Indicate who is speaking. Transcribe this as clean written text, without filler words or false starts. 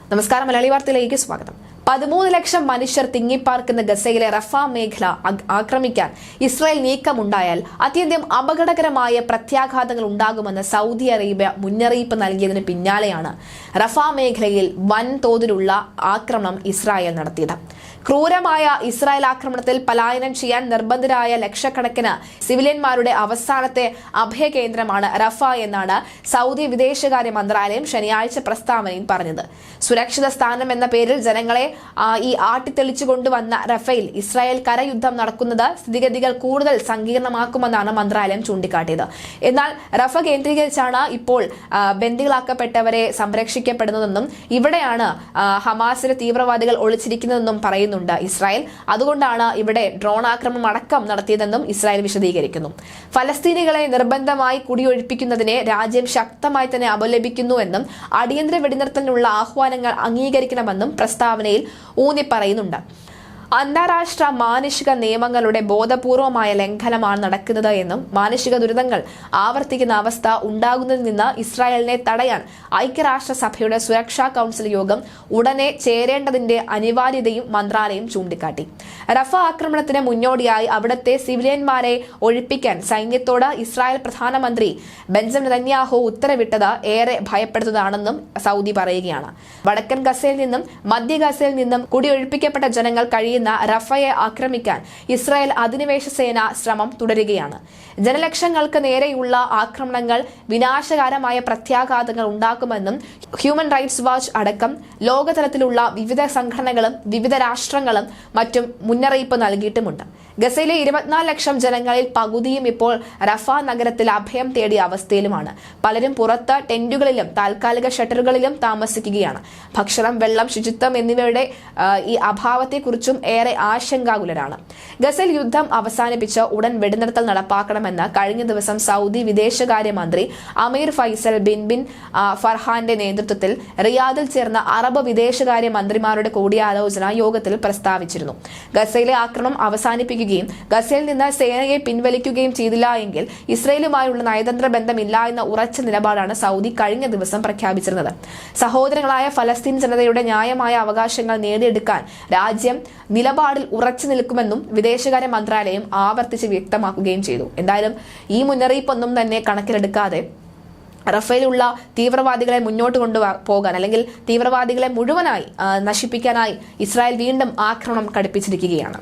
Speaker 1: നമസ്കാരം, മലയാളി വാർത്തയിലേക്ക് സ്വാഗതം. 13 ലക്ഷം മനുഷ്യർ തിങ്ങിപ്പാർക്കുന്ന ഗസയിലെ റഫ മേഖല ആക്രമിക്കാൻ ഇസ്രായേൽ നീക്കമുണ്ടായാൽ അത്യന്തം അപകടകരമായ പ്രത്യാഘാതങ്ങൾ ഉണ്ടാകുമെന്ന് സൗദി അറേബ്യ മുന്നറിയിപ്പ് നൽകിയതിന് പിന്നാലെയാണ് റഫ മേഖലയിൽ വൻതോതിലുള്ള ആക്രമണം ഇസ്രായേൽ നടത്തിയത്. ക്രൂരമായ ഇസ്രായേൽ ആക്രമണത്തിൽ പലായനം ചെയ്യാൻ നിർബന്ധരായ ലക്ഷക്കണക്കിന് സിവിലിയന്മാരുടെ അവസാനത്തെ അഭയകേന്ദ്രമാണ് റഫ എന്നാണ് സൗദി വിദേശകാര്യ മന്ത്രാലയം ശനിയാഴ്ച പ്രസ്താവനയിൽ പറഞ്ഞത്. സുരക്ഷിത സ്ഥാനം എന്ന പേരിൽ ജനങ്ങളെ ഈ ആട്ടിത്തെളിച്ചു കൊണ്ടുവന്ന റഫേൽ ഇസ്രായേൽ കരയുദ്ധം നടക്കുന്നത് സ്ഥിതിഗതികൾ കൂടുതൽ സങ്കീർണമാക്കുമെന്നാണ് മന്ത്രാലയം ചൂണ്ടിക്കാട്ടിയത്. എന്നാൽ റഫ കേന്ദ്രീകരിച്ചാണ് ഇപ്പോൾ ബന്ദികളാക്കപ്പെട്ടവരെ സംരക്ഷിക്കപ്പെടുന്നതെന്നും ഇവിടെയാണ് ഹമാസിലെ തീവ്രവാദികൾ ഒളിച്ചിരിക്കുന്നതെന്നും പറയുന്നുണ്ട് ഇസ്രായേൽ. അതുകൊണ്ടാണ് ഇവിടെ ഡ്രോൺ ആക്രമണം അടക്കം നടത്തിയതെന്നും ഇസ്രായേൽ വിശദീകരിക്കുന്നു. ഫലസ്തീനികളെ നിർബന്ധമായി കുടിയൊഴിപ്പിക്കുന്നതിനെ രാജ്യം ശക്തമായി തന്നെ അപലപിക്കുന്നുവെന്നും അടിയന്തര വെടിനിർത്തലിനുള്ള ആഹ്വാനങ്ങൾ അംഗീകരിക്കണമെന്നും പ്രസ്താവനയിൽ ഊന്നി പറയുന്നുണ്ട്. അന്താരാഷ്ട്ര മാനുഷിക നിയമങ്ങളുടെ ബോധപൂർവമായ ലംഘനമാണ് നടക്കുന്നത് എന്നും മാനുഷിക ദുരിതങ്ങൾ ആവർത്തിക്കുന്ന അവസ്ഥ ഉണ്ടാകുന്നതിൽ നിന്ന് ഇസ്രായേലിനെ തടയാൻ ഐക്യരാഷ്ട്രസഭയുടെ സുരക്ഷാ കൌൺസിൽ യോഗം ഉടനെ ചേരേണ്ടതിന്റെ അനിവാര്യതയും മന്ത്രാലയം ചൂണ്ടിക്കാട്ടി. റഫ ആക്രമണത്തിന് മുന്നോടിയായി അവിടുത്തെ സിവിലിയന്മാരെ ഒഴിപ്പിക്കാൻ സൈന്യത്തോട് ഇസ്രായേൽ പ്രധാനമന്ത്രി ബെഞ്ചമിൻ നെതന്യാഹു ഉത്തരവിട്ടത് ഏറെ ഭയപ്പെടുന്നതാണെന്നും സൗദി പറയുകയാണ്. വടക്കൻ ഗസയിൽ നിന്നും മധ്യ ഗസയിൽ നിന്നും കുടിയൊഴിപ്പിക്കപ്പെട്ട ജനങ്ങൾ കഴിയുന്ന റഫയെ ആക്രമിക്കാൻ ഇസ്രായേൽ അധിനിവേശ സേന ശ്രമം തുടരുകയാണ്. ജനലക്ഷങ്ങൾക്ക് നേരെയുള്ള ആക്രമണങ്ങൾ വിനാശകരമായ പ്രത്യാഘാതങ്ങൾ ഉണ്ടാക്കുമെന്നും ഹ്യൂമൻ റൈറ്റ്സ് വാച്ച് അടക്കം ലോകതലത്തിലുള്ള വിവിധ സംഘടനകളും വിവിധ രാഷ്ട്രങ്ങളും മറ്റും മുന്നറിയിപ്പ് നൽകിയിട്ടുമുണ്ട്. ഗസയിലെ 24 ലക്ഷം ജനങ്ങളിൽ പകുതിയും ഇപ്പോൾ റഫ നഗരത്തിൽ അഭയം തേടിയ അവസ്ഥയിലുമാണ്. പലരും പുറത്ത് ടെന്റുകളിലും താൽക്കാലിക ഷട്ടറുകളിലും താമസിക്കുകയാണ്. ഭക്ഷണം, വെള്ളം, ശുചിത്വം എന്നിവയുടെ ഈ അഭാവത്തെക്കുറിച്ചും ഏറെ ആശങ്കാകുലരാണ്. ഗസയിൽ യുദ്ധം അവസാനിപ്പിച്ച് ഉടൻ വെടിനിർത്തൽ നടപ്പാക്കണമെന്ന് കഴിഞ്ഞ ദിവസം സൗദി വിദേശകാര്യ മന്ത്രി അമീർ ഫൈസൽ ബിൻ ഫർഹാന്റെ നേതൃത്വത്തിൽ റിയാദിൽ ചേർന്ന അറബ് വിദേശകാര്യ മന്ത്രിമാരുടെ കൂടിയാലോചന യോഗത്തിൽ പ്രസ്താവിച്ചിരുന്നു. ഗസയിലെ ആക്രമണം അവസാനിപ്പിക്കുകയും ഗസയിൽ നിന്ന് സേനയെ പിൻവലിക്കുകയും ചെയ്തില്ല എങ്കിൽ ഇസ്രയേലുമായുള്ള നയതന്ത്ര ബന്ധമില്ല എന്ന ഉറച്ച നിലപാടാണ് സൗദി കഴിഞ്ഞ ദിവസം പ്രഖ്യാപിച്ചിരുന്നത്. സഹോദരങ്ങളായ ഫലസ്തീൻ ജനതയുടെ ന്യായമായ അവകാശങ്ങൾ നേടിയെടുക്കാൻ രാജ്യം നിലപാടിൽ ഉറച്ചു നിൽക്കുമെന്നും വിദേശകാര്യ മന്ത്രാലയം ആവർത്തിച്ച് വ്യക്തമാക്കുകയും ചെയ്തു. എന്തായാലും ഈ മുന്നറിയിപ്പൊന്നും തന്നെ കണക്കിലെടുക്കാതെ റഫേലുള്ള തീവ്രവാദികളെ മുന്നോട്ട് കൊണ്ടുപോകാൻ അല്ലെങ്കിൽ തീവ്രവാദികളെ മുഴുവനായി നശിപ്പിക്കാനായി ഇസ്രായേൽ വീണ്ടും ആക്രമണം കടുപ്പിച്ചിരിക്കുകയാണ്.